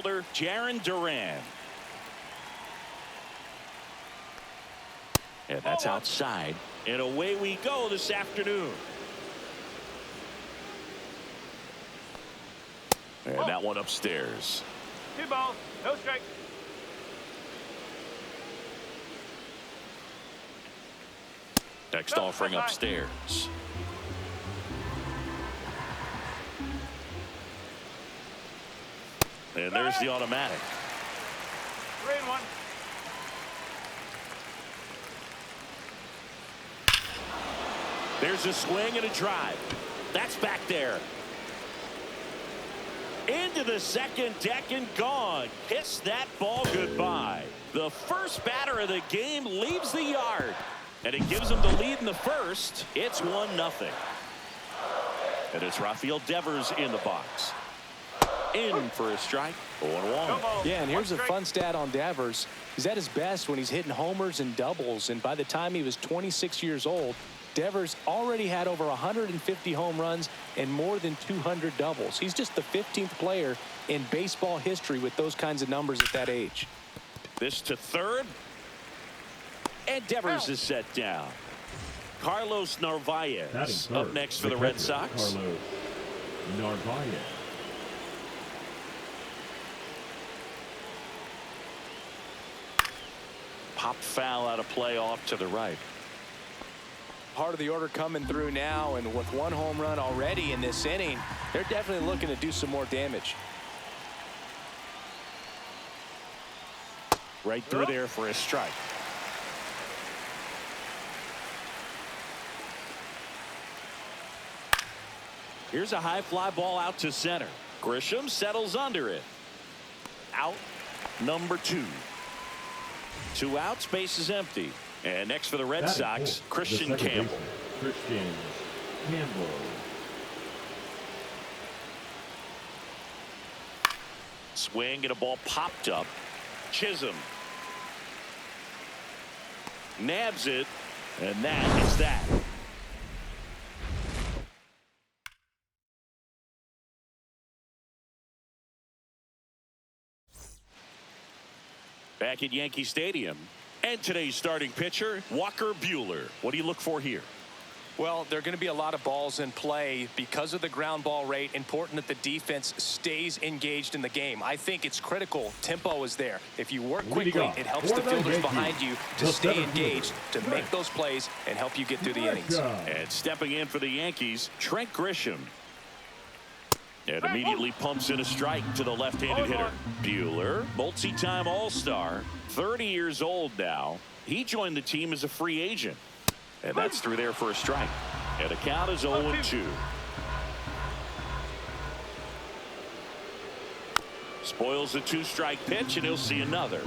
Jaron Duran. And that's outside. And away we go this afternoon. And that one upstairs. 2 balls, no strike. Next offering upstairs. And there's the automatic. 3-1. There's a swing and a drive. That's back there. Into the second deck and gone. Kiss that ball goodbye. The first batter of the game leaves the yard. And it gives them the lead in the first. It's 1-0. And it's Rafael Devers in the box. In for a strike. 0-1. Yeah, and here's a fun stat on Devers. He's at his best when he's hitting homers and doubles. And by the time he was 26 years old, Devers already had over 150 home runs and more than 200 doubles. He's just the 15th player in baseball history with those kinds of numbers at that age. This to third. And Devers is set down. Carlos Narvaez up next for the Red Sox. Carlos Narvaez. Popped foul out of play off to the right. Part of the order coming through now, and with 1 home run already in this inning, they're definitely looking to do some more damage. Right through there for a strike. Here's a high fly ball out to center. Grisham settles under it. Out number 2. 2 outs, base is empty. And next for the Red Sox, Christian Campbell. Christian Campbell. Swing and a ball popped up. Chisholm nabs it, and that is that. Back at Yankee Stadium. And today's starting pitcher, Walker Buehler. What do you look for here? Well, there are going to be a lot of balls in play because of the ground ball rate. Important that the defense stays engaged in the game. I think it's critical. Tempo is there. If you work quickly, it helps the fielders behind you to stay engaged, to make those plays, and help you get through the innings. And stepping in for the Yankees, Trent Grisham. And immediately pumps in a strike to the left-handed hitter. Buehler, multi-time All-Star, 30 years old now. He joined the team as a free agent. And that's through there for a strike. And the count is 0-2. Spoils a 2-strike pitch, and he'll see another.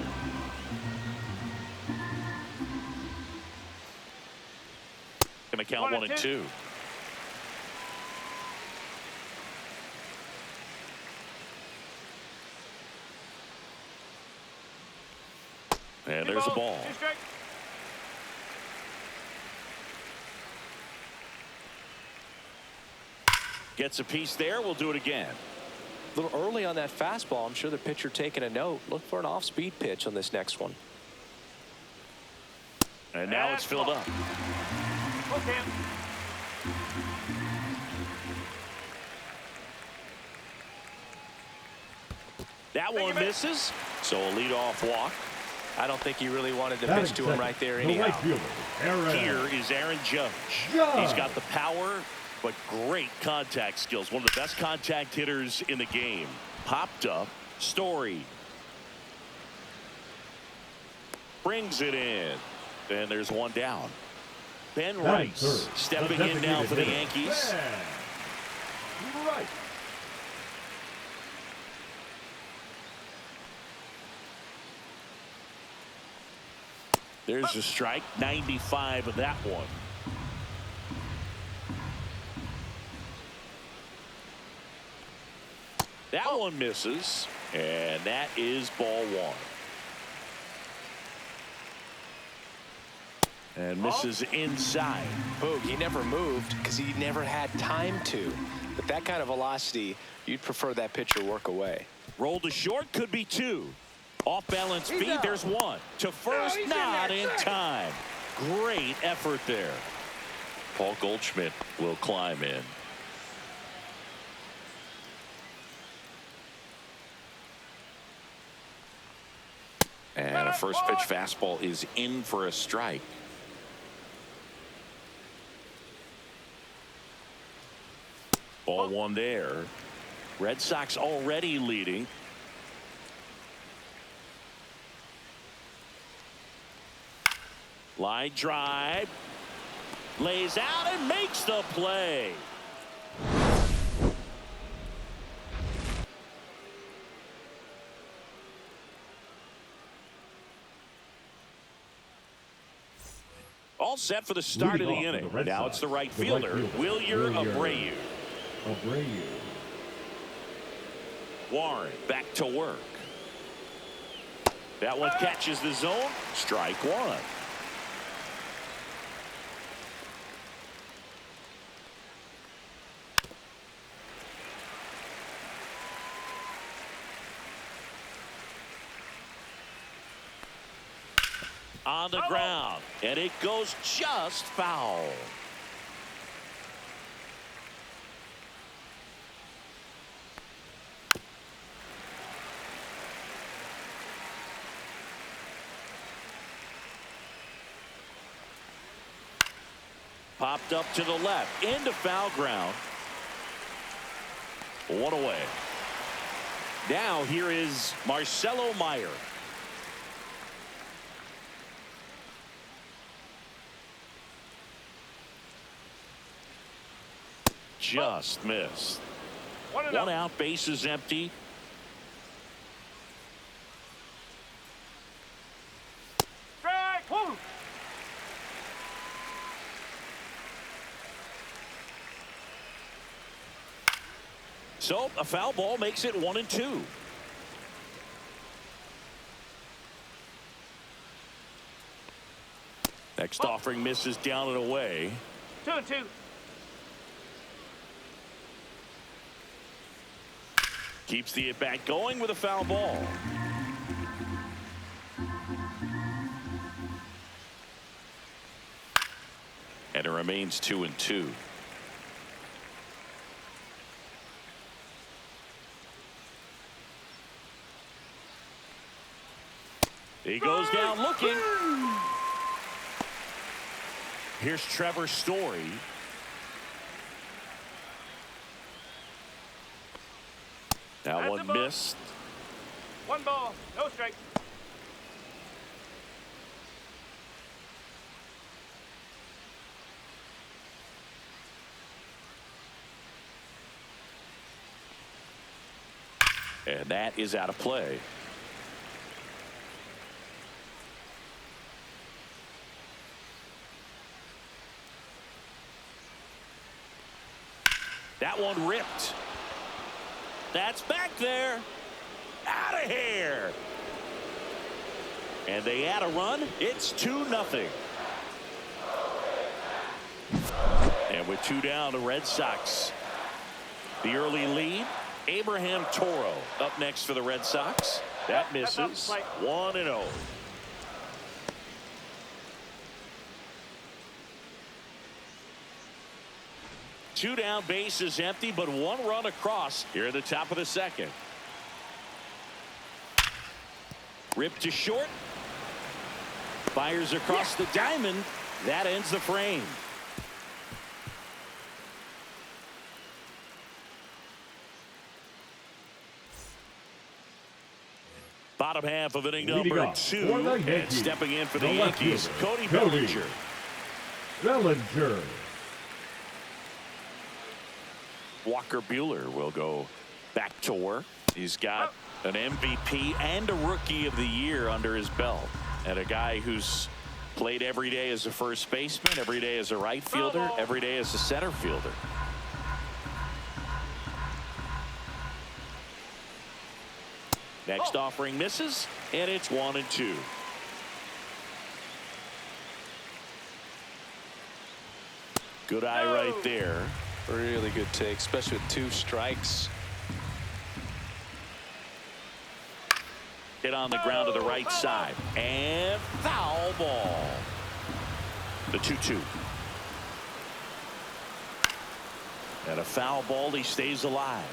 Gonna count 1-2. And there's a ball. Gets a piece there. We'll do it again. A little early on that fastball. I'm sure the pitcher taking a note. Look for an off-speed pitch on this next one. And now it's filled up. That one misses. So a leadoff walk. I don't think he really wanted to pitch to him right there anyhow. Here is Aaron Judge. He's got the power, but great contact skills. One of the best contact hitters in the game. Popped up. Story brings it in. And there's one down. Ben Rice stepping in now for the Yankees. Right. There's a strike. 95 of that one. That one misses, and that is ball 1. And misses inside. Boog, he never moved because he never had time to. But that kind of velocity, you'd prefer that pitcher work away. Roll to short, could be 2. Off balance feed, there's 1. To first, not in time. Great effort there. Paul Goldschmidt will climb in. And a first pitch fastball is in for a strike. Ball 1 there. Red Sox already leading. Line drive. Lays out and makes the play. All set for the start of the inning. Now it's the right fielder, Wilyer Abreu. Warren back to work. That one catches the zone. Strike 1. On the ground, and it goes just foul. Popped up to the left, into foul ground. 1 away. Now here is Marcelo Meyer. Just missed. 1 out, base is empty. Strike. Woo. So a foul ball makes it 1-2. Next offering misses down and away. 2-2. Keeps the at-bat going with a foul ball. And it remains 2-2. He goes down looking. Here's Trevor Story. That one missed. 1 ball, no strike. And that is out of play. That one ripped. That's back there. Out of here. And they add a run. It's 2-0. And with 2 down, the Red Sox. The early lead. Abraham Toro up next for the Red Sox. That misses. 1-0. Two down, base is empty, but 1 run across here at the top of the second. Ripped to short. Fires across the diamond. That ends the frame. Bottom half of inning number 2. And stepping in for the Yankees, Cody Bellinger. Walker Buehler will go back to work. He's got an MVP and a Rookie of the Year under his belt. And a guy who's played every day as a first baseman, every day as a right fielder, every day as a center fielder. Next offering misses, and it's 1-2. Good eye right there. Really good take, especially with 2 strikes. Hit on the ground to the right side. And foul ball. The 2-2. And a foul ball. He stays alive.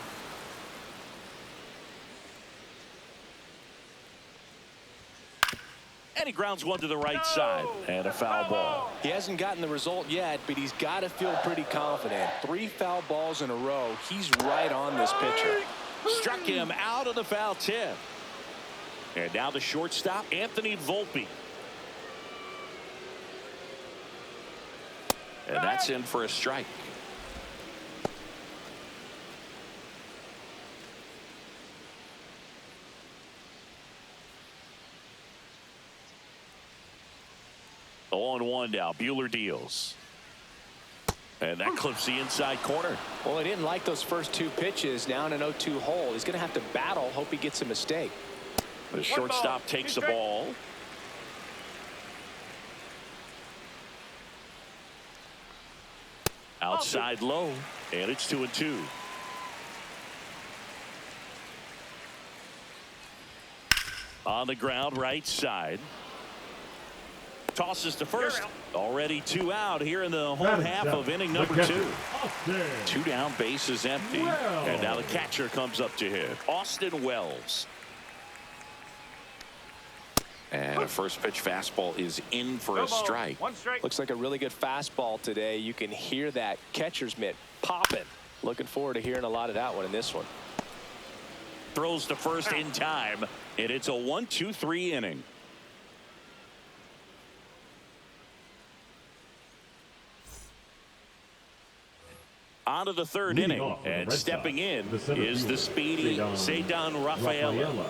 And he grounds one to the right side. And a foul ball. He hasn't gotten the result yet, but he's got to feel pretty confident. 3 foul balls in a row. He's right on this pitcher. Struck him out of the foul tip. And now the shortstop, Anthony Volpe. And that's in for a strike. The 0-1 now. Buehler deals. And that clips the inside corner. Well, he didn't like those first 2 pitches. Now in an 0-2 hole. He's going to have to battle. Hope he gets a mistake. The shortstop takes the ball. Outside low. And it's 2-2. On the ground, right side. Tosses to first. Already 2 out here in the home half of inning number 2. 2 down, base is empty. And now the catcher comes up to hit. Austin Wells. And a first pitch fastball is in for a strike. 1 strike. Looks like a really good fastball today. You can hear that catcher's mitt popping. Looking forward to hearing a lot of that one in this one. Throws to first in time. And it's a 1-2-3 inning. On to the 3rd inning. And stepping in is the speedy Ceddanne Rafaela.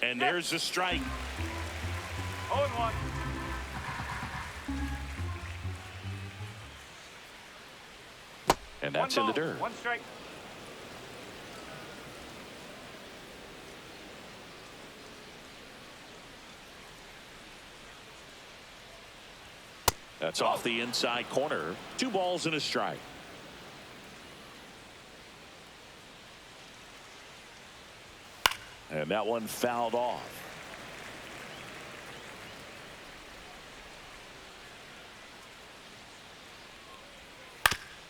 And there's the strike. 0-1. And that's in the dirt. 1 strike. That's off the inside corner. 2 balls and a strike. And that one fouled off.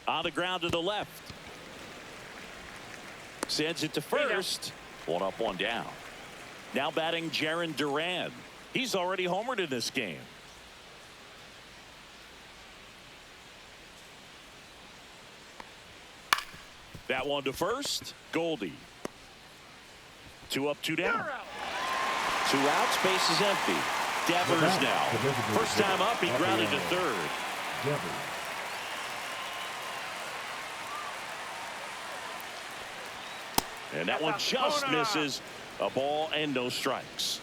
On the ground to the left. Sends it to first. 1 up, 1 down. Now batting Jarren Duran. He's already homered in this game. That one to first. Goldie. 2 up, 2 down. 2 outs, base is empty. Devers now. First time up, he grounded to 3rd. And that one just misses. A ball and no strikes.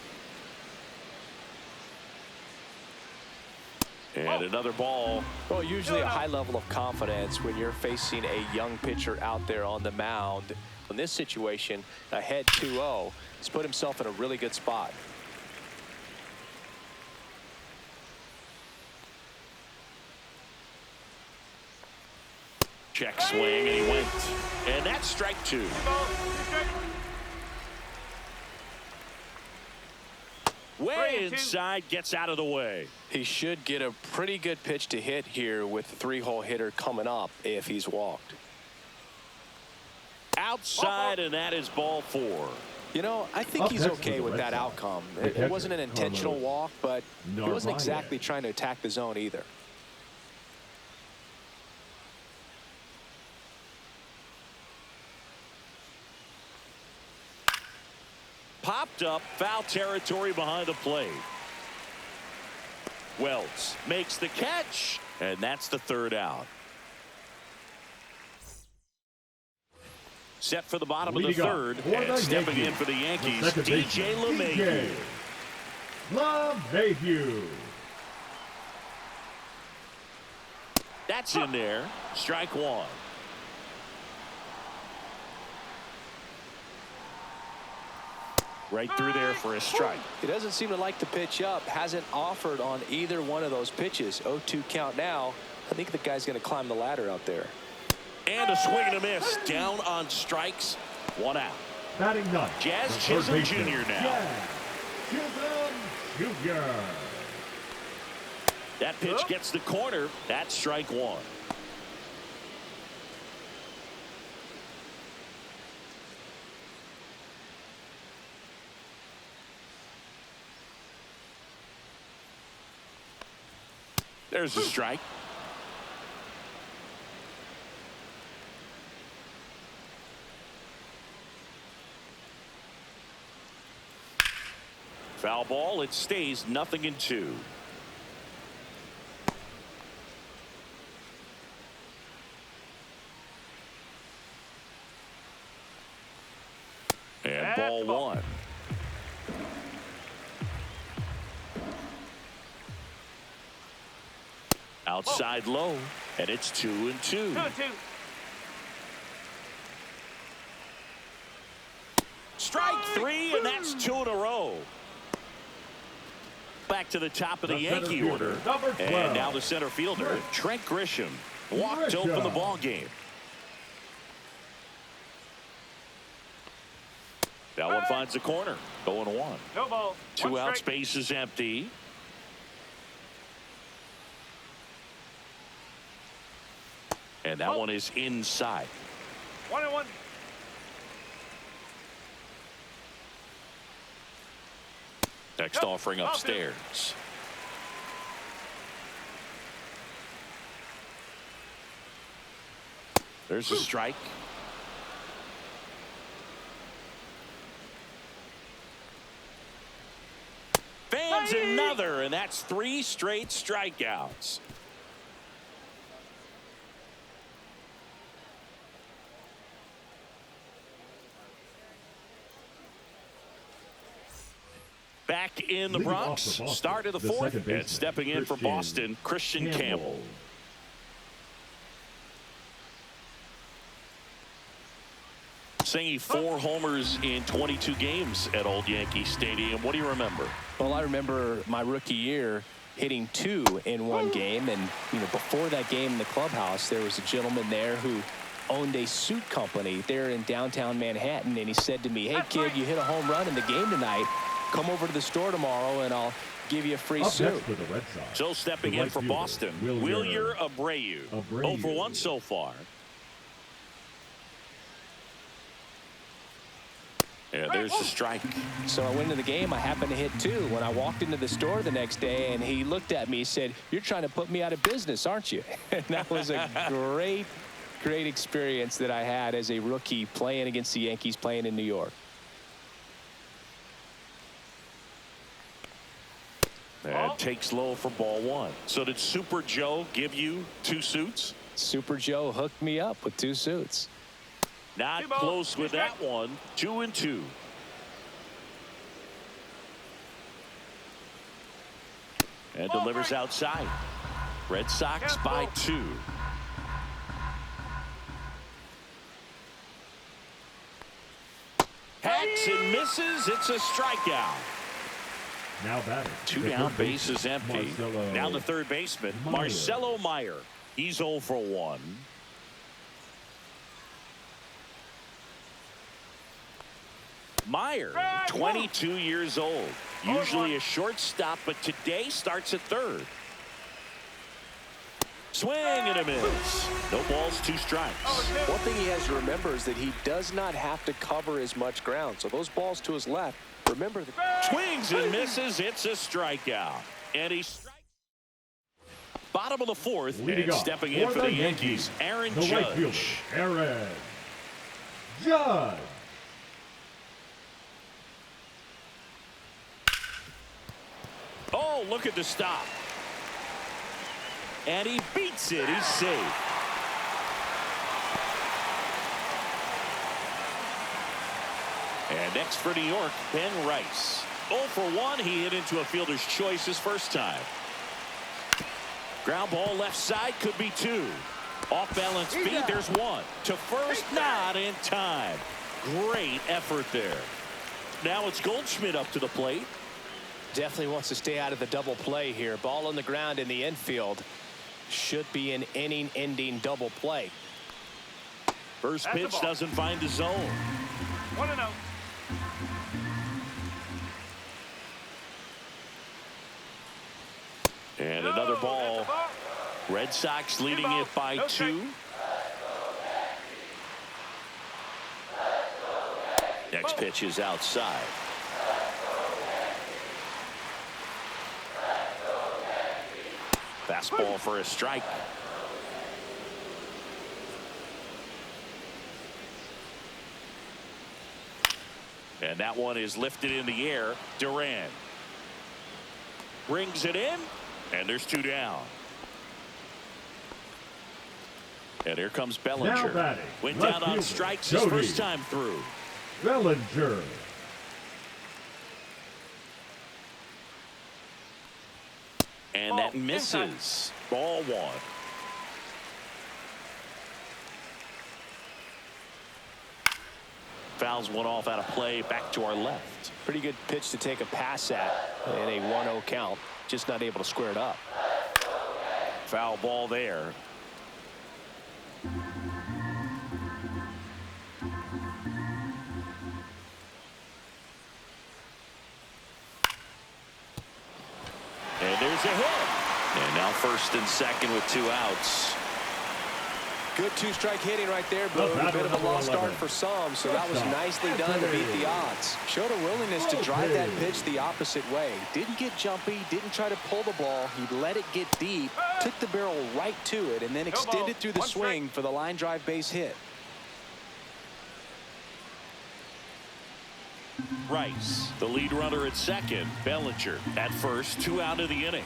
And another ball. Well, usually a high level of confidence when you're facing a young pitcher out there on the mound. In this situation, ahead 2-0, he's put himself in a really good spot. Check swing, and he went. And that's strike 2. Way inside, gets out of the way. He should get a pretty good pitch to hit here with the 3-hole hitter coming up if he's walked. Outside, and that is ball 4. You know, I think he's okay with that outcome. It wasn't an intentional walk, but he wasn't exactly trying to attack the zone either. Popped up, foul territory behind the plate. Wells makes the catch, and that's the 3rd out. Set for the bottom of the 3rd, and stepping in for the Yankees, DJ LeMahieu. That's in there. Strike 1. Right through there for a strike. He doesn't seem to like the pitch up. Hasn't offered on either one of those pitches. 0-2 count now. I think the guy's going to climb the ladder out there. And And a swing and a miss. Down on strikes. One out. Batting ninth. Jazz the third Chisholm baseman, Jr. now. Jazz Chisholm Jr. That pitch gets the corner. That's strike one. There's a strike. Foul ball. It stays 0-2. And ball one. Outside low, and it's 2-2. 2-2. Strike three, and that's 2 in a row. Back to the top of the Yankee order. And now the center fielder, Trent Grisham, walked to open the ball game. That one finds the corner. 0-1. No ball. Two out, space is empty. And that one is inside. 1-1. Next offering upstairs. There's a strike. Fans another, and that's 3 straight strikeouts. Back in the Bronx, start of the fourth, and stepping in for Boston, Christian Campbell. Singing 4 homers in 22 games at Old Yankee Stadium. What do you remember? Well, I remember my rookie year hitting 2 in one game. And, before that game in the clubhouse, there was a gentleman there who owned a suit company there in downtown Manhattan. And he said to me, "Hey, kid, you hit a home run in the game tonight. Come over to the store tomorrow and I'll give you a free suit." So stepping in for Boston, Wilyer Abreu. 0 for 1 so far. Yeah, there's the strike. So I went into the game. I happened to hit 2 when I walked into the store the next day, and he looked at me and said, "You're trying to put me out of business, aren't you?" And that was a great experience that I had as a rookie playing against the Yankees, playing in New York. And takes low for ball one. So did Super Joe give you 2 suits? Super Joe hooked me up with 2 suits. Not close with that one. 2-2. And delivers outside. Red Sox by 2. Hacks and misses. It's a strikeout. Now batting. 2 down, base is empty. Now the third baseman, Marcelo Meyer. He's 0 for 1. Meyer, 22 years old. Usually a shortstop, but today starts at third. Swing and a miss. No balls, 2 strikes. One thing he has to remember is that he does not have to cover as much ground. So those balls to his left, remember that. Swings and misses. It's a strikeout. And he strikes. Bottom of the fourth, and stepping in for the Yankees, Aaron Judge. Aaron Judge. Oh, look at the stop. And he beats it. He's safe. And next for New York, Ben Rice. 0 for 1. He hit into a fielder's choice his first time. Ground ball left side, could be 2. Off balance feed, there's 1. To first, not in time. Great effort there. Now it's Goldschmidt up to the plate. Definitely wants to stay out of the double play here. Ball on the ground in the infield. Should be an inning-ending double play. First That's the pitch ball. doesn't find the zone. 1-0. And another No, ball. that's the ball. Red Sox leading ball. it by No 2. Next pitch is outside. Fastball for a strike. And that one is lifted in the air. Duran brings it in, and there's 2 down. And here comes Now Bellinger. batting, Went left down on fielder, strikes his Cody first time through. Bellinger. And that misses. Ball 1. Fouls one off out of play. Back to our left. Pretty good pitch to take a pass at in a 1-0 count. Just not able to square it up. Foul ball there. And there's a hit. And now first and second with 2 outs. Good 2-strike hitting right there, but a bit of a lost start for some, so that was nicely done to beat the odds. Showed a willingness to drive that pitch the opposite way. Didn't get jumpy, didn't try to pull the ball. He let it get deep, took the barrel right to it, and then extended through the swing for the line drive base hit. Rice, the lead runner at second. Bellinger at first. 2 out of the inning.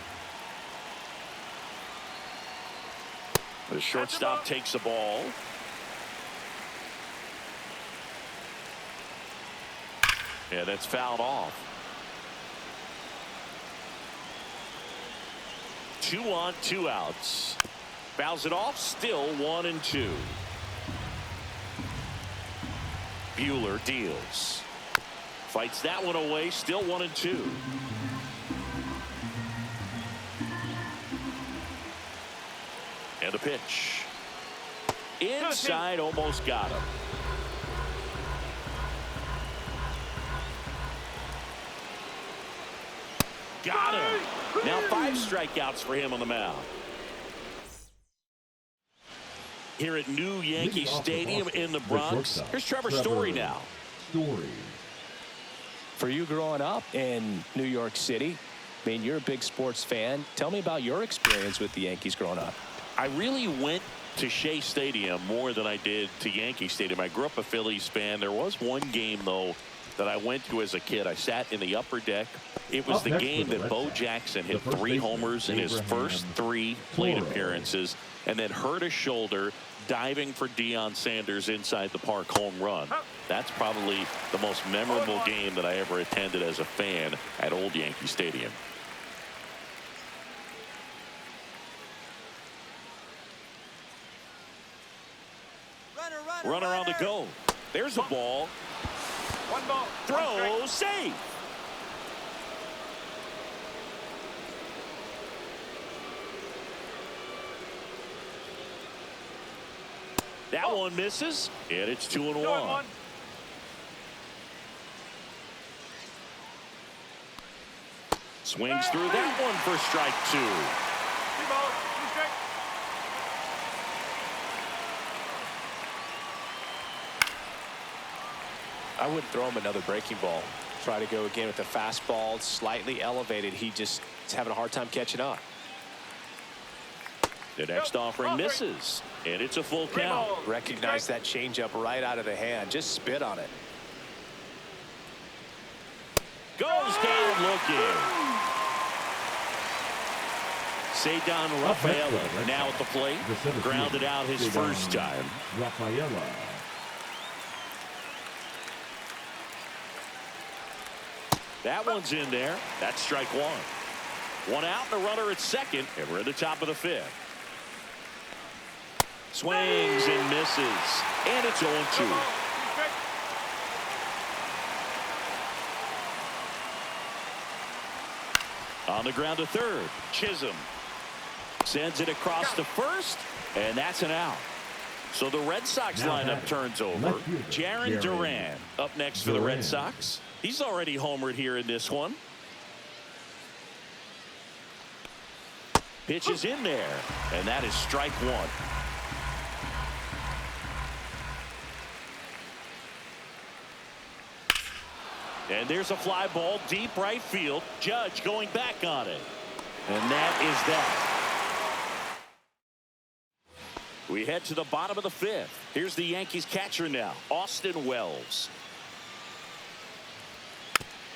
The shortstop takes the ball. Yeah, that's fouled off. 2 on, 2 outs. Fouls it off. Still 1-2. Buehler deals. Fights that one away. Still 1-2. And a pitch. Inside, almost got him. Got him. Now 5 strikeouts for him on the mound. Here at New Yankee Stadium in the Bronx. Here's Trevor Story now. Story. For you growing up in New York City, I mean, you're a big sports fan. Tell me about your experience with the Yankees growing up. I really went to Shea Stadium more than I did to Yankee Stadium. I grew up a Phillies fan. There was one game, though, that I went to as a kid. I sat in the upper deck. It was the game that Bo Jackson hit 3 homers in his first 3 plate appearances and then hurt his shoulder diving for Deion Sanders inside the park home run. That's probably the most memorable game that I ever attended as a fan at Old Yankee Stadium. Runner on the go. There's a ball. 1 ball. Throw, save. That one misses, and it's 2-1. Swings through that one for strike 2. 3 balls, 2 strikes. I wouldn't throw him another breaking ball. Try to go again with the fastball, slightly elevated. He just is having a hard time catching up. The next offering misses, and it's a full count. Recognize that changeup right out of the hand. Just spit on it. Goes down looking. Ceddanne Rafaela now at the plate. Grounded out his first time. Rafaela. That one's in there. That's strike 1. 1 out and a runner at second, and we're at the top of the 5th. Swings and misses, and it's 0-2. On the ground to third. Chisholm sends it across to first, and that's an out. So the Red Sox Now lineup batting, turns over. left fielder, Jaron Duran up next for the Red Duran. Sox. He's already homered here in this one. Pitch is in there, and that is strike one. And there's a fly ball deep right field. Judge going back on it. And that is that. We head to the bottom of the fifth. Here's the Yankees catcher now, Austin Wells.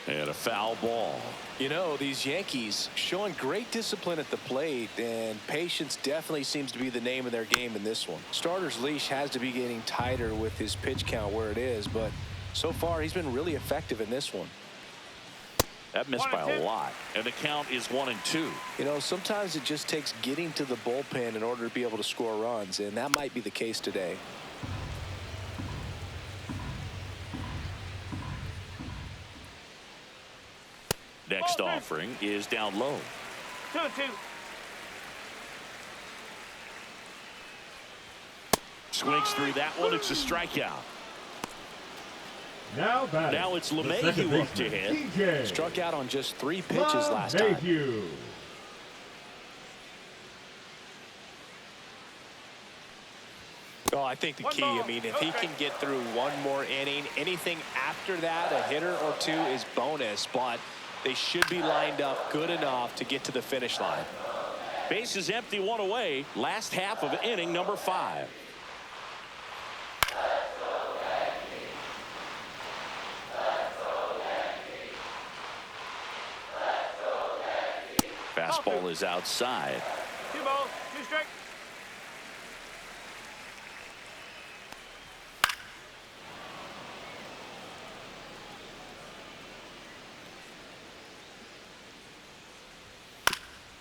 And a foul ball. You know, these Yankees showing great discipline at the plate, and patience definitely seems to be the name of their game in this one. Starter's leash has to be getting tighter with his pitch count where it is, but so far he's been really effective in this one. That missed by a lot, and the count is 1-2. You know, sometimes it just takes getting to the bullpen in order to be able to score runs, and that might be the case today. Next offering is down low. 2-2. Swings through that one. It's a strikeout. Now batting, Now it's the LeMahieu second up to baseman, hit. DJ Struck out on just 3 pitches last time. LeMahieu. Oh, I think the One key, ball. I mean, if he Okay. can get through one more inning, anything after that, a hitter or two is bonus, but they should be lined up good enough to get to the finish line. Base is empty, one away. Last half of inning number 5. Fastball is outside. 2 balls, 2 strikes.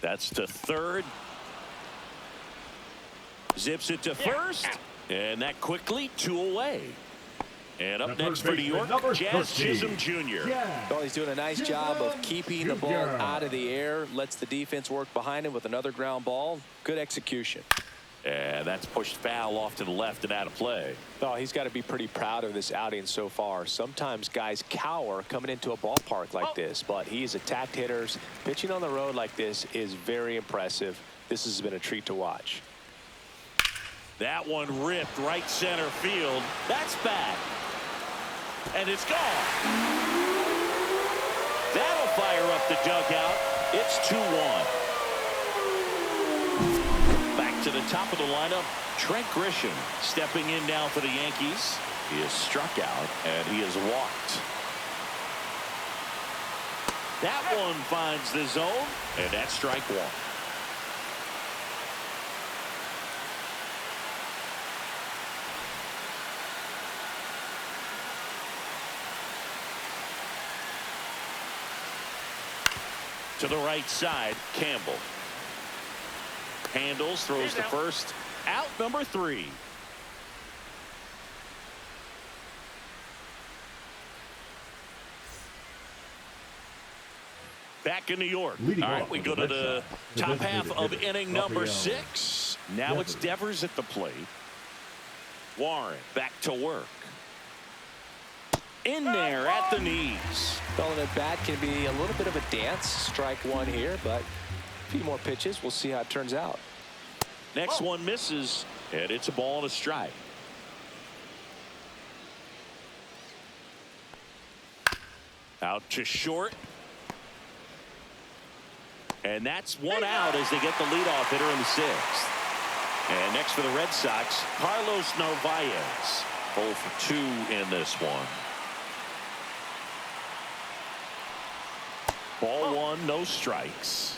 That's to third. Zips it to first. And that quickly 2 away. And up The next third for New baseman, York, number Jazz 13, Chisholm Jr. Jazz Well, he's doing a nice job of keeping the ball Jr. out of the air, lets the defense work behind him with another ground ball. Good execution. And that's pushed foul off to the left and out of play. Oh, he's got to be pretty proud of this outing so far. Sometimes guys cower coming into a ballpark like this, but he's attacked hitters. Pitching on the road like this is very impressive. This has been a treat to watch. That one ripped right center field. That's back. And it's gone. That'll fire up the dugout. It's 2-1. Back to the top of the lineup, Trent Grisham stepping in now for the Yankees. He has struck out and he has walked. That one finds the zone, and that's strike one. To the right side, Campbell. Handles, throws to first. Out number 3. Back in New York. Leading All right, off we for go the to Red the Sox, the top designated half of hitter, inning number Rafael 6. Now it's Devers at the plate. Warren back to work. In there at the knees. Well, an at bat can be a little bit of a dance. Strike one here, but a few more pitches. We'll see how it turns out. Next one misses, and it's a ball and a strike. Out to short. And that's one out as they get the leadoff hitter in the 6th. And next for the Red Sox, Carlos Narvaez. 0 for 2 in this one. Ball 1, no strikes.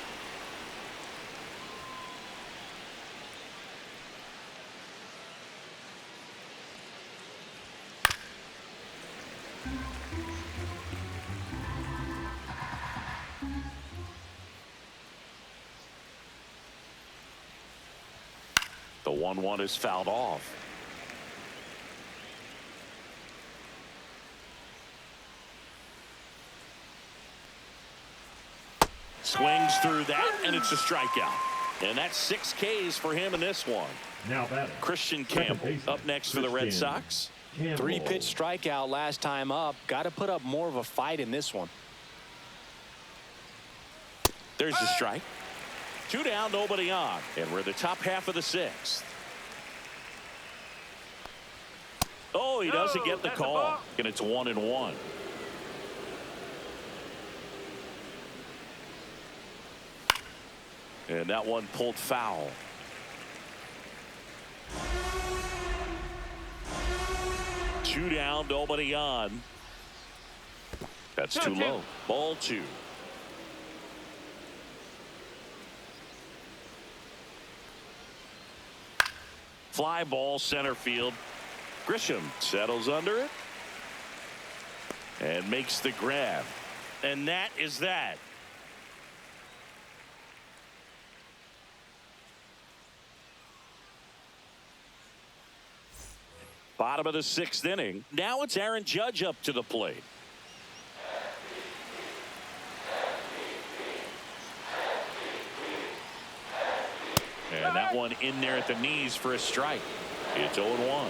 The 1-1 is fouled off. Swings through that, and it's a strikeout. And that's 6 Ks for him in this one. Now batting. Christian Second Campbell baseman, up next for the Red Christian Sox. Campbell. 3-pitch strikeout last time up. Got to put up more of a fight in this one. There's the strike. 2 down, nobody on. And we're the top half of the 6th. Oh, he doesn't get the call. And it's 1-1. And that one pulled foul. Two down, nobody on. That's too low. Ball 2. Fly ball center field. Grisham settles under it and makes the grab. And that is that. Bottom of the 6th inning. Now it's Aaron Judge up to the plate. And that one in there at the knees for a strike. It's 0-1.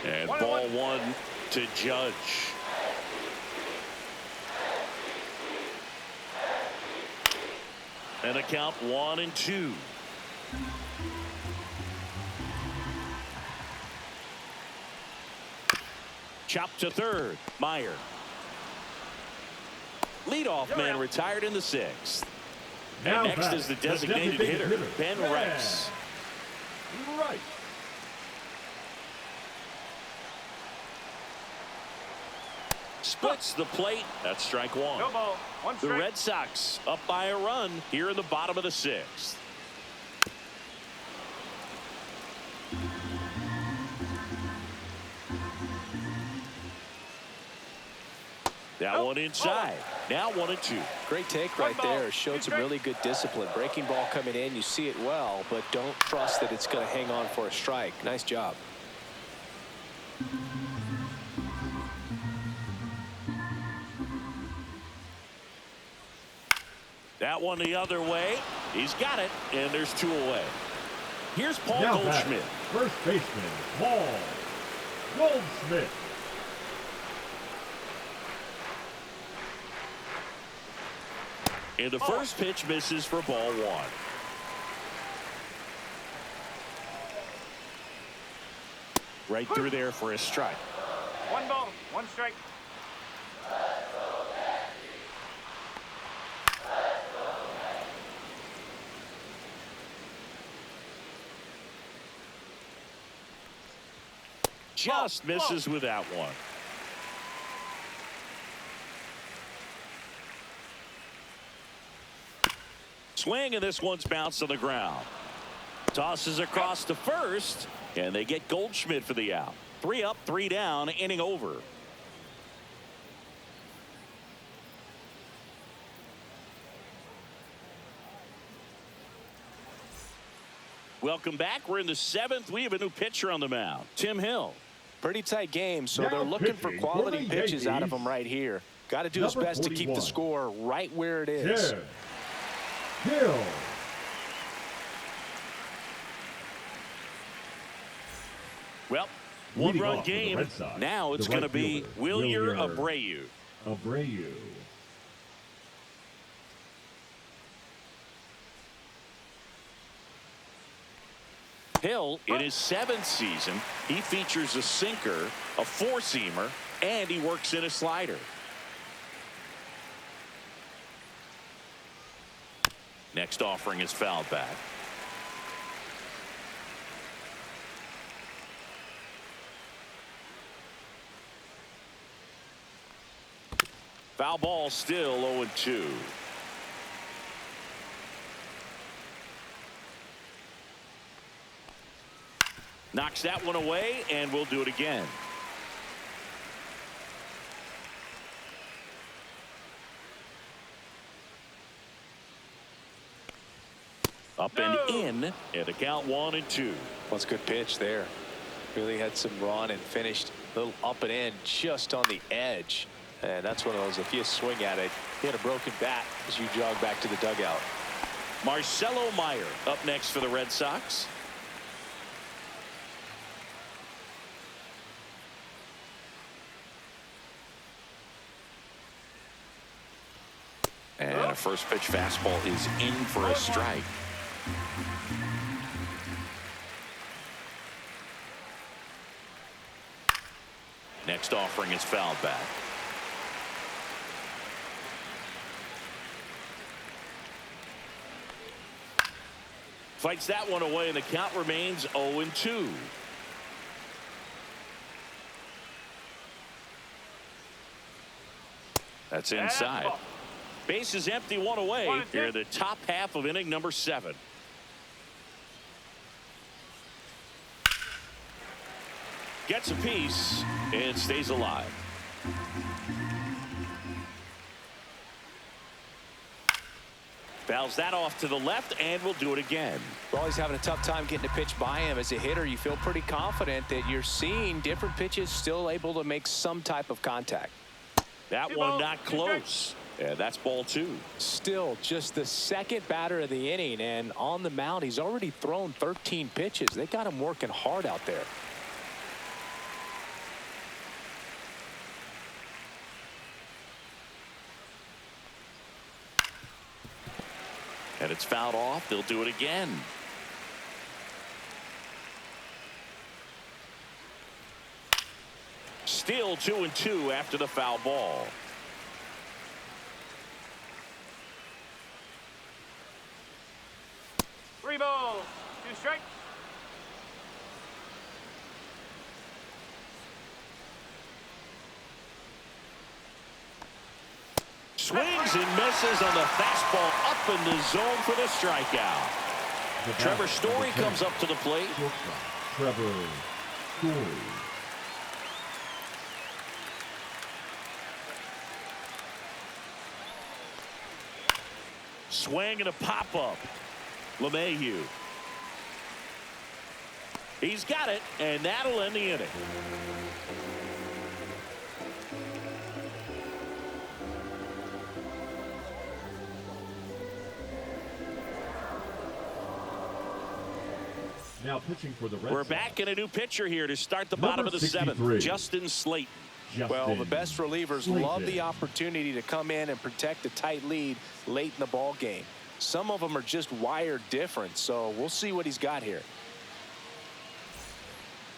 And ball 1 to Judge. And a count 1-2. Chop to third. Meyer. Leadoff man retired in the 6th. Now And next back, is the designated hitter, Ben Rice. Right. Splits the plate. That's strike 1. No ball. One The strike. Red Sox up by a run here in the bottom of the 6th. That one inside. Now 1-2. Great take right there. Showed some really good discipline. Breaking ball coming in. You see it well, but don't trust that it's going to hang on for a strike. Nice job. That one the other way. He's got it, and there's 2 away. Here's Paul Now Goldschmidt. First baseman, Paul Goldschmidt. And the first pitch misses for ball 1. Right through there for a strike. 1 ball. 1 strike. Just misses with that one. Swing, and this one's bounced on the ground. Tosses across to first, and they get Goldschmidt for the out. 3 up, 3 down, inning over. Welcome back. We're in the 7th. We have a new pitcher on the mound, Tim Hill. Pretty tight game, so Now they're looking for pitching quality for the pitches out of Yankees. him right here. Got to do his Number best to keep the 41. score right where it is. Ted Hill. Well, Leading one-run off for the game. Red Sox, Now it's the going to right be fielder, Wilyer Wilyer Abreu. Abreu. Hill, in his 7th season, he features a sinker, a 4-seamer, and he works in a slider. Next offering is fouled back. Foul ball, still 0-2. Knocks that one away, and we'll do it again. Up and in, and the count 1-2. That's a good pitch there. Really had some run and finished a little up and in just on the edge. And that's one of those, if you swing at it, hit a broken bat as you jog back to the dugout. Marcelo Meyer up next for the Red Sox. And a first pitch fastball is in for a strike. Next offering is fouled back. Fights that one away, and the count remains 0-2. That's inside. Base is empty, one away here in the top half of inning number 7. Gets a piece and stays alive. Fouls that off to the left and will do it again. Well, he's having a tough time getting a pitch by him. As a hitter, you feel pretty confident that you're seeing different pitches still able to make some type of contact. That one not close. Yeah, that's ball 2. Still just the second batter of the inning, and on the mound he's already thrown 13 pitches. They got him working hard out there. And it's fouled off. They'll do it again. Still 2-2 after the foul ball. Three balls, 2 strikes. Swings and misses on the fastball up in the zone for the strikeout. Trevor Story comes up to the plate. Trevor Story. Swing and a pop-up. LeMahieu. He's got it, and that'll end the inning. Now pitching for the Red We're Sox. back in a new pitcher here to start the Number bottom of the 7th. 63. Justin Slayton. Well, the best relievers love the opportunity to come in and protect a tight lead late in the ball game. Some of them are just wired different, so we'll see what he's got here.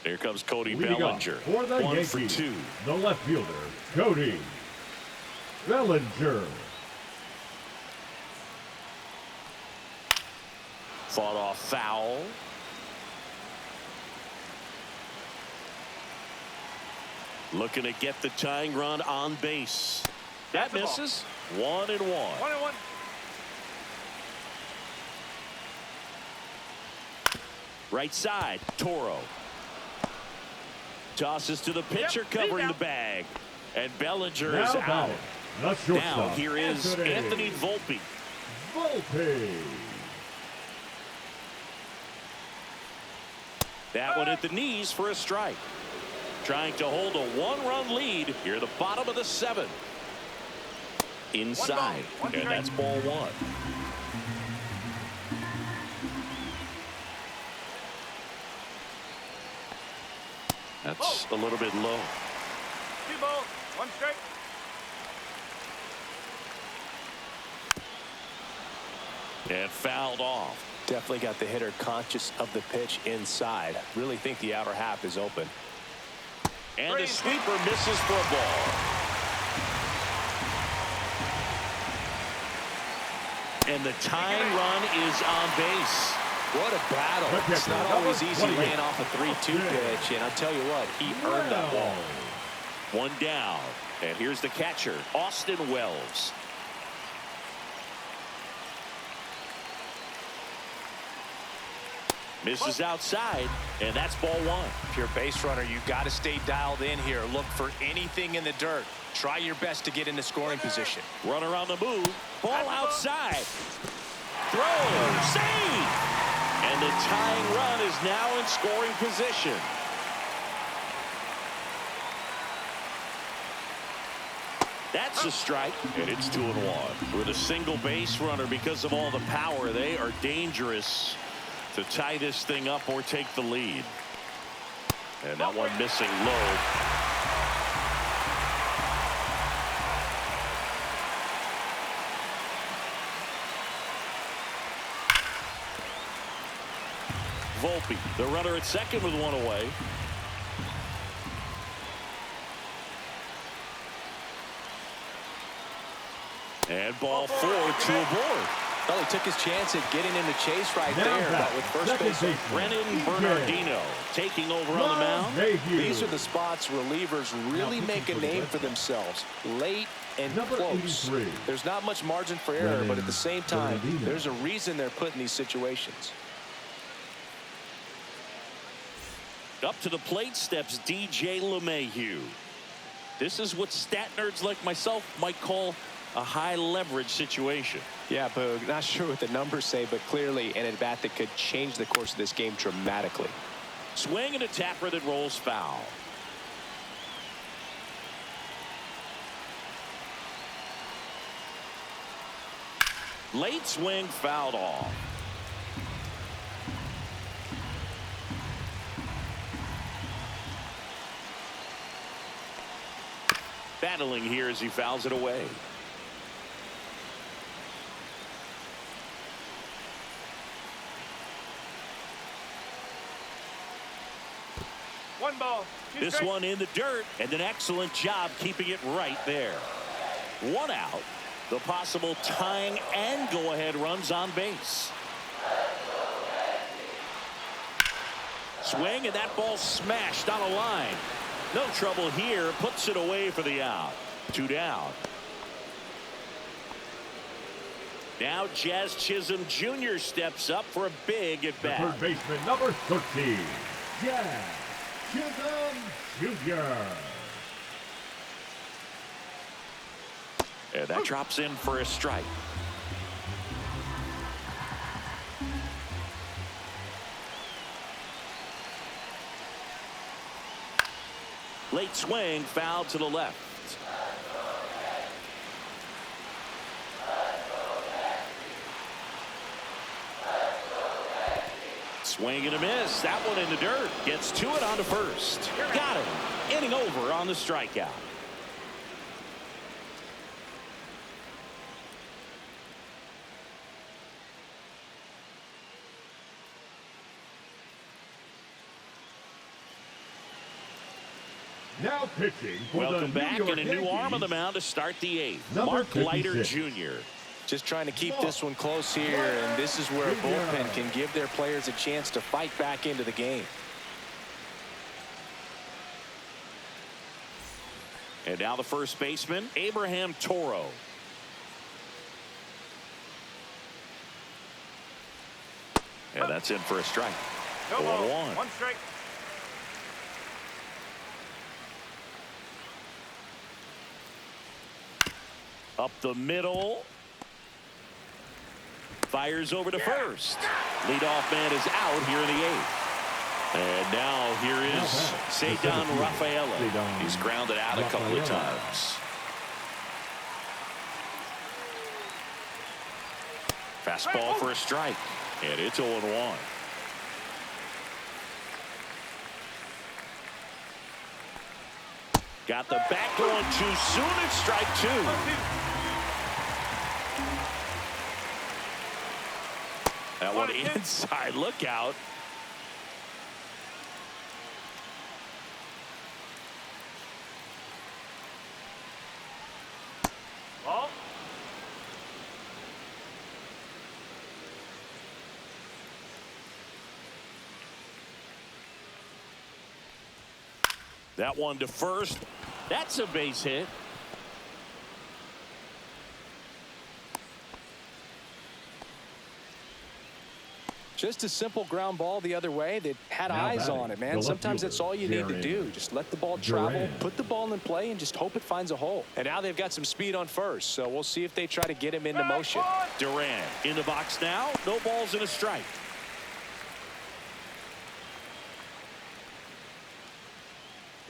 Here comes Cody Leading Bellinger. for the 1 Yankees, for 2. the left fielder, Cody Bellinger. Fought off foul. Looking to get the tying run on base. That misses. 1-1. 1-1. Right side, Toro. Tosses to the pitcher, covering the bag. And Bellinger is out. Now here is Anthony Volpe. That one at the knees for a strike. Trying to hold a 1-run lead here at the bottom of the 7th. Inside. And that's ball 1. That's a little bit low. 2 balls, 1 strike. And fouled off. Definitely got the hitter conscious of the pitch inside. Really think the outer half is open. And the sweeper misses for a ball. And the tying run is on base. What a battle. It's not always easy laying off a 3-2 pitch, and I'll tell you what, he earned that ball. 1 down. And here's the catcher, Austin Wells. Misses outside, and that's ball 1. If you're a base runner, you got to stay dialed in here. Look for anything in the dirt. Try your best to get into scoring position. Runner on the move. Ball outside. Throw. Save. And the tying run is now in scoring position. That's a strike, and it's 2-1. With a single base runner, because of all the power, they are dangerous to tie this thing up or take the lead. And that one missing low. Volpe, the runner at second with one away. And ball 4, 2 aboard. Well, he took his chance at getting in the chase right there, but with first base, Brennan Bernardino taking over on the mound. These are the spots relievers really make a name for themselves. Late and close. There's not much margin for error, but at the same time, there's a reason they're put in these situations. Up to the plate steps DJ LeMahieu. This is what stat nerds like myself might call a high leverage situation. Yeah, Boog, not sure what the numbers say, but clearly an at-bat that could change the course of this game dramatically. Swing and a tapper that rolls foul. Late swing fouled off. Battling here as he fouls it away. One ball. This Strike. one in the dirt, and an excellent job keeping it right there. One out. The possible tying and go-ahead runs on base. Swing, and that ball smashed on a line. No trouble here. Puts it away for the out. 2 down. Now Jazz Chisholm Jr. steps up for a big at-bat. Third baseman number 13, Jazz Chisholm Jr. And that drops in for a strike. Late swing, foul to the left. Swing and a miss. That one in the dirt. Gets to it on to first. Got him. Inning over on the strikeout. Now pitching for Welcome the back, New York and a new arm on the Yankees, mound to start the 8th. number Mark Leiter 56. Jr. Just trying to keep this one close here, and this is where a bullpen can give their players a chance to fight back into the game. And now the first baseman, Abraham Toro. And that's in for a strike. No ball. 0-1. One strike. Up the middle. Fires over to first. Leadoff man is out here in the 8th. And now here is Ceddanne Rafaela. He's grounded out a couple of times. Fastball for a strike. And it's 0-1. Got the back going too soon. It's strike 2. That one inside. Look out. Ball. That one to first. That's a base hit. Just a simple ground ball the other way that had Now eyes batting, on it, the man. left Sometimes fielder, that's all you need to do. Just let the ball travel, put the ball in play, and just hope it finds a hole. And now they've got some speed on first, so we'll see if they try to get him into motion. Duran in the box now. No balls and a strike.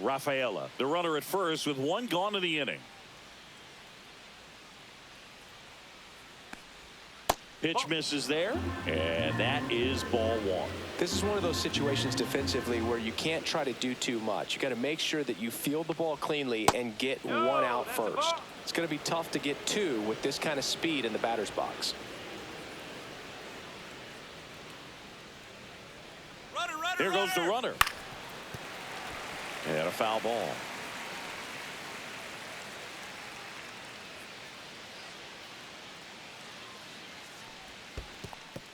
Rafaela, the runner at first with one gone in the inning. Pitch misses there, and that is ball one. This is one of those situations defensively where you can't try to do too much. You got to make sure that you field the ball cleanly and get one out first. It's going to be tough to get two with this kind of speed in the batter's box. Here goes the runner. And a foul ball.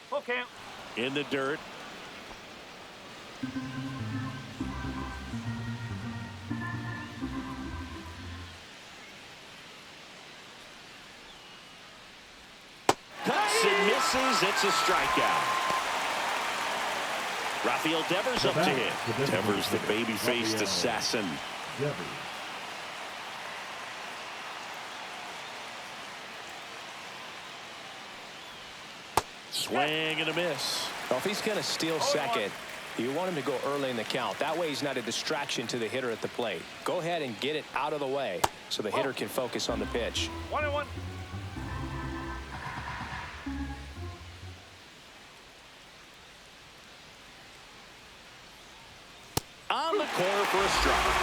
Full count. In the dirt. Cuts and misses. It's a strikeout. Rafael Devers up to hit. Devers, the baby-faced assassin. Devers. Swing and a miss. Well, if he's going to steal second, you want him to go early in the count. That way he's not a distraction to the hitter at the plate. Go ahead and get it out of the way so the hitter can focus on the pitch. 1-1. On the corner for a strike.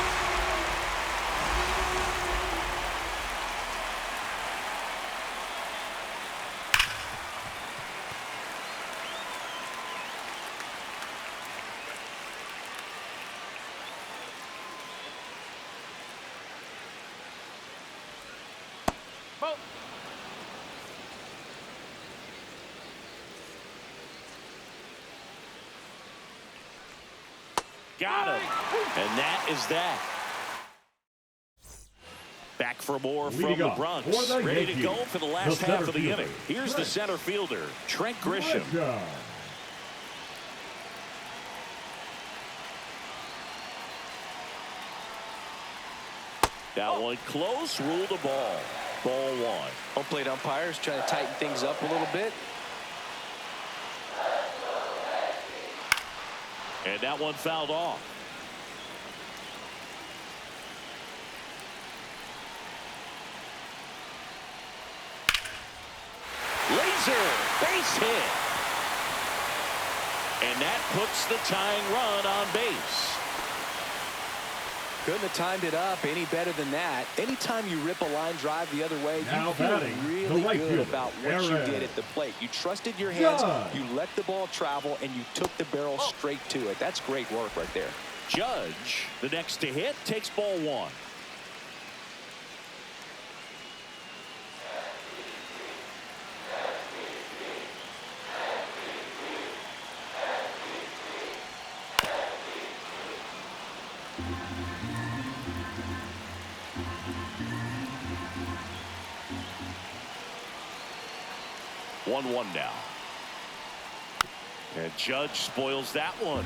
Ball. Got him. And that is that. Back for more from Leading the off Bronx. for the Ready to Yankees, go for the last the half of the center inning. fielder, Here's the center fielder, Trent Grisham. Grisham. That one close, ruled the ball. Ball one. Home plate umpires trying to tighten things up a little bit. And that one fouled off. Laser, base hit. And that puts the tying run on base. Couldn't have timed it up any better than that. Anytime you rip a line drive the other way, Now you feel batting, really the right good fielder, about what you Aaron. did at the plate. You trusted your hands, Judge. you let the ball travel, and you took the barrel straight to it. That's great work right there. Judge, the next to hit, takes ball one. One now. And Judge spoils that one.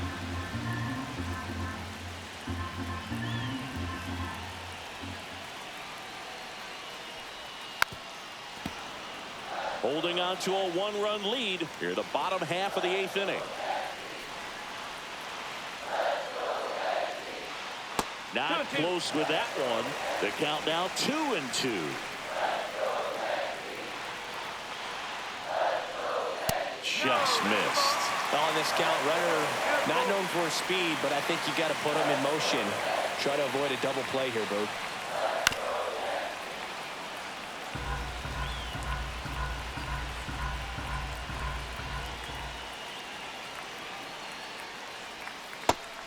Holding on to a one-run lead here, the bottom half of the eighth inning. Not close with that one. The count now 2-2. Just missed. On this count, runner not known for his speed, but I think you got to put him in motion. Try to avoid a double play here, Boo.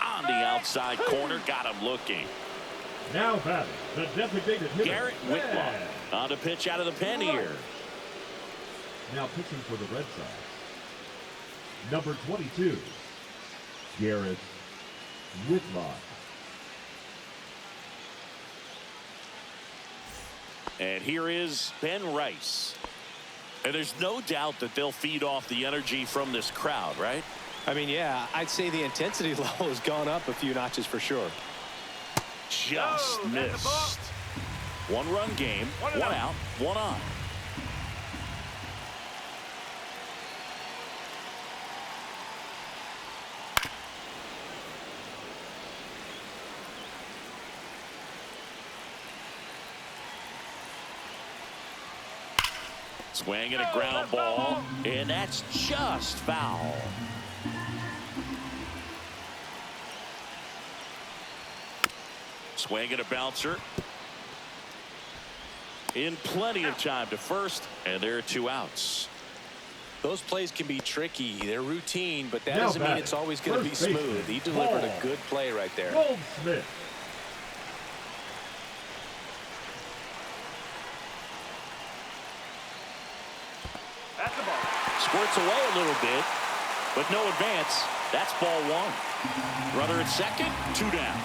On the outside corner, got him looking. Now batting, the designated hitter, Garrett Whitlock Red. on a pitch out of the pen here. Now pitching for the Red Sox, number 22, Garrett Whitlock. And here is Ben Rice. And there's no doubt that they'll feed off the energy from this crowd, right? I mean, yeah, I'd say the intensity level has gone up a few notches for sure. Just Oh, that's a ball. missed. One-run game, one out, one on. Swing and a ground ball, and that's just foul. Swing and a bouncer. In plenty of time to first, and there are 2 outs. Those plays can be tricky. They're routine, but that doesn't mean it's always going to be smooth. He delivered a good play right there. Goldsmith. That's the ball. Squirts away a little bit, but no advance. That's ball 1. Runner at second, 2 down.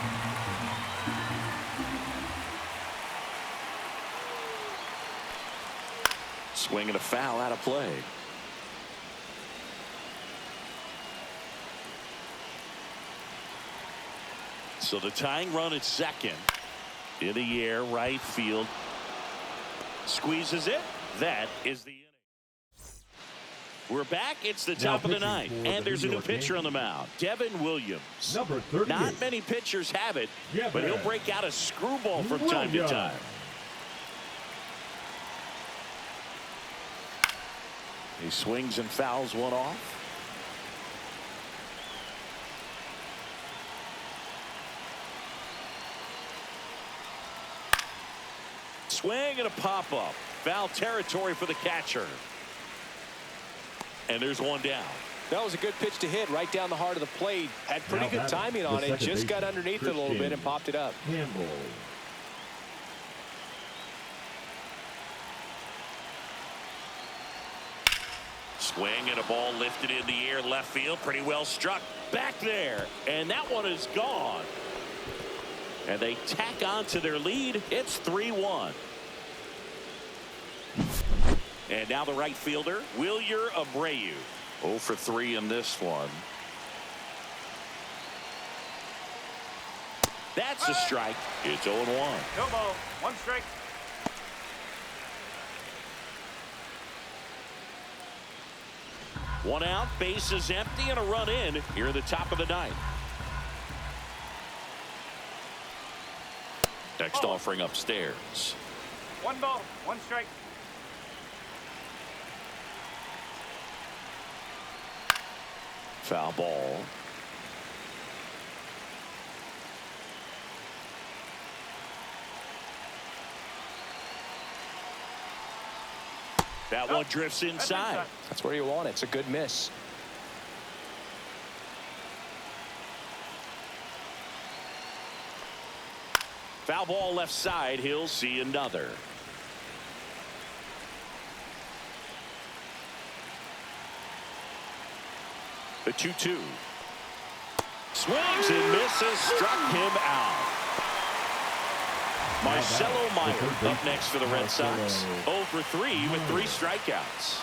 Swing and a foul out of play. So the tying run at second. In the air, right field. Squeezes it. That is the inning. We're back. It's the top of the ninth, and there's a new pitcher on the mound, Devin Williams. Number 38. Not many pitchers have it, but he'll break out a screwball from time to time. He swings and fouls one off. Swing and a pop-up. Foul territory for the catcher. And there's one down. That was a good pitch to hit right down the heart of the plate. Had pretty good timing on it. Just got underneath it a little bit and popped it up. Campbell. Swing and a ball lifted in the air left field. Pretty well struck back there. And that one is gone. And they tack on to their lead. It's 3-1. And now the right fielder, Wilyer Abreu. 0 for 3 in this one. That's a strike. It's 0-1. No ball. 1 strike. One out, base is empty, and a run in here at the top of the ninth. Next offering upstairs. 1 ball. 1 strike. Foul ball. That one drifts inside. That's where you want it. It's a good miss. Foul ball left side. He'll see another. The 2-2. Swings and misses. Struck him out. Marcelo Meyer up next for the Red Sox. 0 for 3 with 3 strikeouts.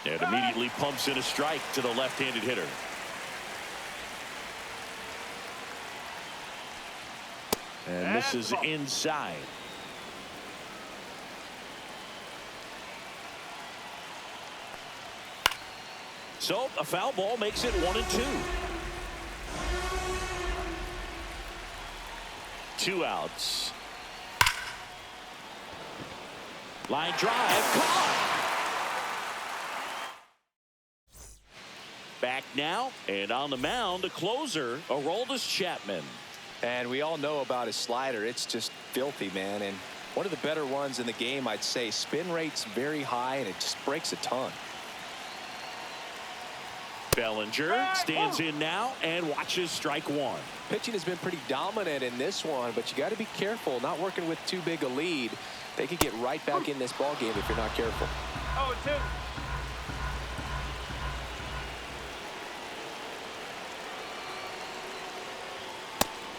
And immediately pumps in a strike to the left-handed hitter. And misses inside. So a foul ball makes it 1-2. 2 outs. Line drive caught. Back now, and on the mound, the closer, Aroldis Chapman. And we all know about his slider. It's just filthy, man. And one of the better ones in the game, I'd say. Spin rate's very high, and it just breaks a ton. Bellinger stands in now and watches strike 1. Pitching has been pretty dominant in this one, but you got to be careful. Not working with too big a lead. They could get right back in this ball game if you're not careful. 0-2.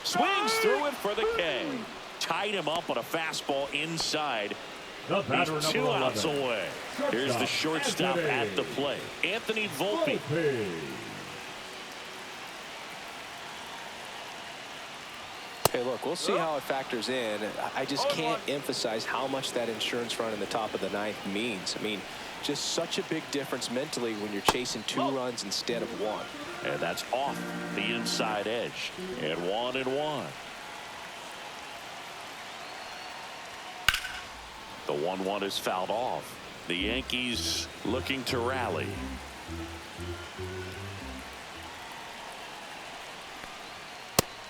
Swings through it for the K. Tied him up on a fastball inside. He's 2 outs away. Here's the shortstop at the plate, Anthony Volpe. Hey, look, we'll see how it factors in. I just can't emphasize how much that insurance run in the top of the ninth means. I mean, just such a big difference mentally when you're chasing 2 runs instead of 1. And that's off the inside edge. And 1-1. The 1-1 is fouled off. The Yankees looking to rally.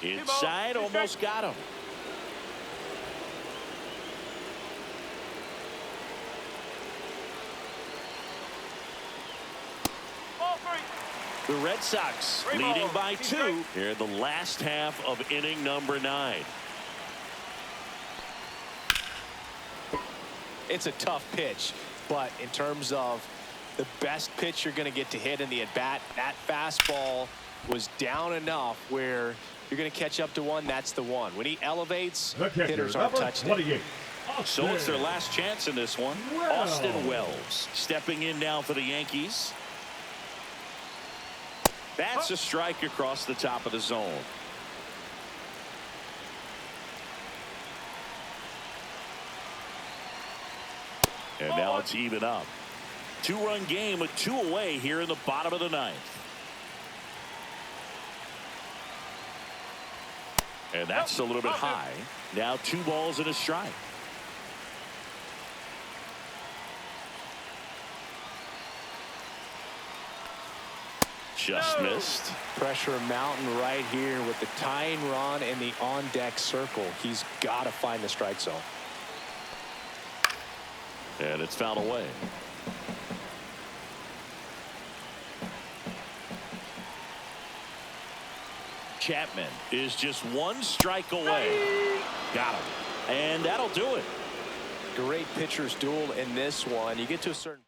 Inside, almost got him. The Red Sox leading by 2 here in the last half of inning number 9. It's a tough pitch, but in terms of the best pitch you're going to get to hit in the at-bat, that fastball was down enough where you're going to catch up to 1. That's the one. When he elevates, hitters aren't touching it. So it's their last chance in this one. Austin Wells stepping in now for the Yankees. That's a strike across the top of the zone. And now it's even up. 2-run game with 2 away here in the bottom of the 9th. And that's a little bit high. Now 2 balls and a strike. Just missed. Pressure mountain right here with the tying run and the on-deck circle. He's got to find the strike zone. And it's fouled away. Chapman is just 1 strike away. Got him. And that'll do it. Great pitcher's duel in this one. You get to a certain